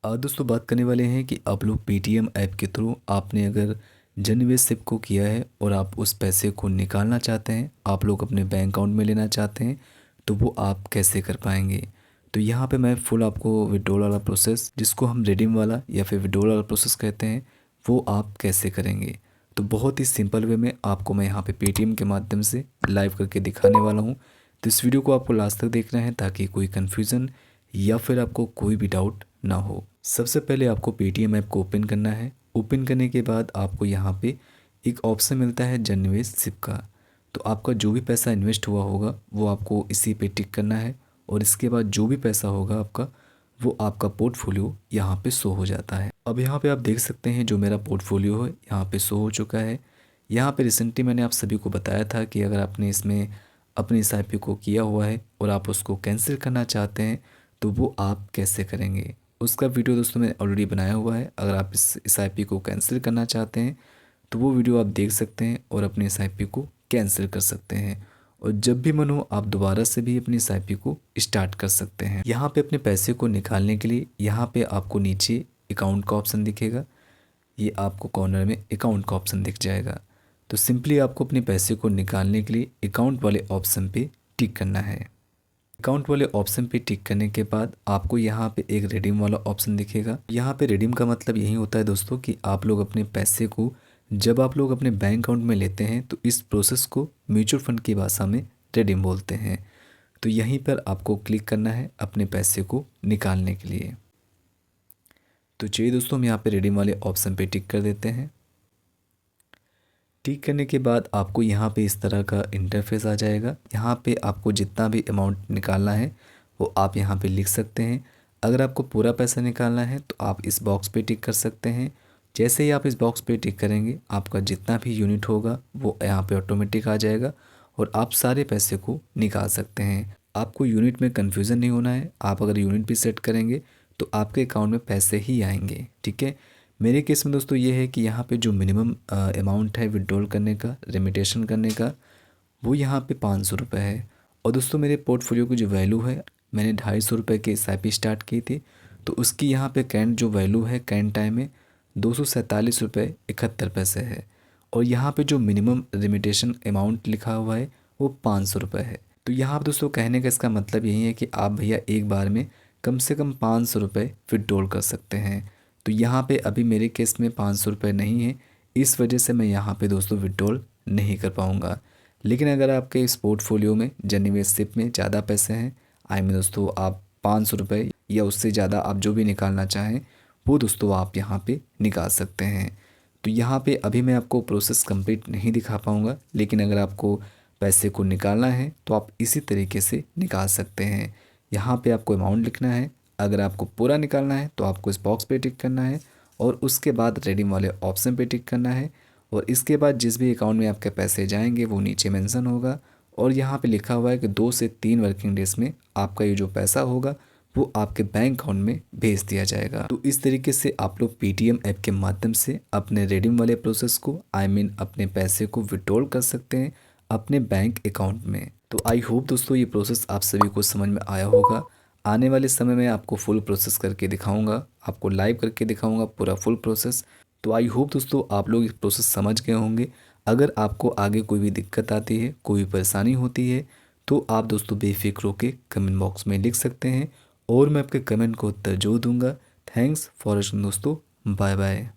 दोस्तों बात करने वाले हैं कि आप लोग पेटीएम ऐप के थ्रू आपने अगर जन निवेश सिप को किया है और आप उस पैसे को निकालना चाहते हैं, आप लोग अपने बैंक अकाउंट में लेना चाहते हैं, तो वो आप कैसे कर पाएंगे। तो यहाँ पे मैं फुल आपको विड्रॉल वाला प्रोसेस, जिसको हम रिडीम वाला या फिर विड्रॉल वाला प्रोसेस कहते हैं, वो आप कैसे करेंगे। तो बहुत ही सिंपल वे में आपको मैं यहाँ पे पेटीएम के माध्यम से लाइव करके दिखाने वाला हूँ। तो इस वीडियो को आपको लास्ट तक देखना है ताकि कोई कन्फ्यूज़न या फिर आपको कोई भी डाउट ना हो। सबसे पहले आपको पेटीएम ऐप को ओपन करना है। ओपन करने के बाद आपको यहाँ पे एक ऑप्शन मिलता है जन निवेश सिप का। तो आपका जो भी पैसा इन्वेस्ट हुआ होगा वो आपको इसी पे टिक करना है और इसके बाद जो भी पैसा होगा आपका, वो आपका पोर्टफोलियो यहाँ पे शो हो जाता है। अब यहाँ पे आप देख सकते हैं जो मेरा पोर्टफोलियो है यहाँ पे शो हो चुका है। यहाँ पे रिसेंटली मैंने आप सभी को बताया था कि अगर आपने इसमें अपनी एसआईपी को किया हुआ है और आप उसको कैंसिल करना चाहते हैं तो वो आप कैसे करेंगे, उसका वीडियो दोस्तों मैंने ऑलरेडी बनाया हुआ है। अगर आप इस एसआईपी को कैंसिल करना चाहते हैं तो वो वीडियो आप देख सकते हैं और अपनी एसआईपी को कैंसिल कर सकते हैं। और जब भी मन हो आप दोबारा से भी अपनी एसआईपी को स्टार्ट कर सकते हैं। यहाँ पे अपने पैसे को निकालने के लिए यहाँ पे आपको नीचे अकाउंट का ऑप्शन दिखेगा। ये आपको कॉर्नर में अकाउंट का ऑप्शन दिख जाएगा। तो सिंपली आपको अपने पैसे को निकालने के लिए अकाउंट वाले ऑप्शन पे टिक करना है। अकाउंट वाले ऑप्शन पे टिक करने के बाद आपको यहाँ पे एक रिडीम वाला ऑप्शन दिखेगा। यहाँ पे रिडीम का मतलब यही होता है दोस्तों कि आप लोग अपने पैसे को जब आप लोग अपने बैंक अकाउंट में लेते हैं तो इस प्रोसेस को म्यूचुअल फंड की भाषा में रिडीम बोलते हैं। तो यहीं पर आपको क्लिक करना है अपने पैसे को निकालने के लिए। तो चलिए दोस्तों हम यहाँ पे रिडीम वाले ऑप्शन पे टिक कर देते हैं। टिक करने के बाद आपको यहाँ पे इस तरह का इंटरफेस आ जाएगा। यहाँ पे आपको जितना भी अमाउंट निकालना है वो आप यहाँ पे लिख सकते हैं। अगर आपको पूरा पैसा निकालना है तो आप इस बॉक्स पे टिक कर सकते हैं। जैसे ही आप इस बॉक्स पे टिक करेंगे आपका जितना भी यूनिट होगा वो यहाँ पे ऑटोमेटिक आ जाएगा और आप सारे पैसे को निकाल सकते हैं। आपको यूनिट में कन्फ्यूज़न नहीं होना है। आप अगर यूनिट भी सेट करेंगे तो आपके अकाउंट में पैसे ही आएंगे। ठीक है। मेरे केस में दोस्तों ये है कि यहाँ पे जो मिनिमम अमाउंट है विड्रॉल करने का, रेमिटेशन करने का, वो यहाँ पे 500 रुपये है। और दोस्तों मेरे पोर्टफोलियो की जो वैल्यू है, मैंने 250 रुपये की एसआईपी स्टार्ट की थी, तो उसकी यहाँ पे करंट जो वैल्यू है करंट टाइम में 247 रुपये 71 पैसे है। और यहाँ पे जो मिनिमम रेमिटेशन अमाउंट लिखा हुआ है वो 500 रुपये है। तो यहाँ पर दोस्तों कहने का इसका मतलब यही है कि आप भैया एक बार में कम से कम 500 रुपये विड्रॉल कर सकते हैं। तो यहाँ पे अभी मेरे केस में 500 रुपये नहीं है, इस वजह से मैं यहाँ पे दोस्तों विड्रॉल नहीं कर पाऊँगा। लेकिन अगर आपके इस पोर्टफोलियो में जन निवेश सिप में ज़्यादा पैसे हैं, आई में दोस्तों आप 500 रुपये या उससे ज़्यादा आप जो भी निकालना चाहें वो दोस्तों आप यहाँ पे निकाल सकते हैं। तो यहाँ पे अभी मैं आपको प्रोसेस कंप्लीट नहीं दिखा पाऊँगा, लेकिन अगर आपको पैसे को निकालना है तो आप इसी तरीके से निकाल सकते हैं। यहाँ पे आपको अमाउंट लिखना है। अगर आपको पूरा निकालना है तो आपको इस बॉक्स पे टिक करना है और उसके बाद रिडीम वाले ऑप्शन पे टिक करना है। और इसके बाद जिस भी अकाउंट में आपके पैसे जाएंगे वो नीचे मेंशन होगा और यहाँ पे लिखा हुआ है कि 2 से 3 वर्किंग डेज में आपका ये जो पैसा होगा वो आपके बैंक अकाउंट में भेज दिया जाएगा। तो इस तरीके से आप लोग पेटीएम ऐप के माध्यम से अपने रिडीम वाले प्रोसेस को अपने पैसे को विड्रॉल कर सकते हैं अपने बैंक अकाउंट में। तो आई होप दोस्तों ये प्रोसेस आप सभी को समझ में आया होगा। आने वाले समय में आपको फुल प्रोसेस करके दिखाऊंगा, आपको लाइव करके दिखाऊंगा पूरा फुल प्रोसेस। तो आई होप दोस्तों आप लोग इस प्रोसेस समझ गए होंगे। अगर आपको आगे कोई भी दिक्कत आती है, कोई भी परेशानी होती है, तो आप दोस्तों बेफिक्र होकर कमेंट बॉक्स में लिख सकते हैं और मैं आपके कमेंट को उत्तर जरूर दूंगा। थैंक्स फॉर वॉचिंग दोस्तों, बाय बाय।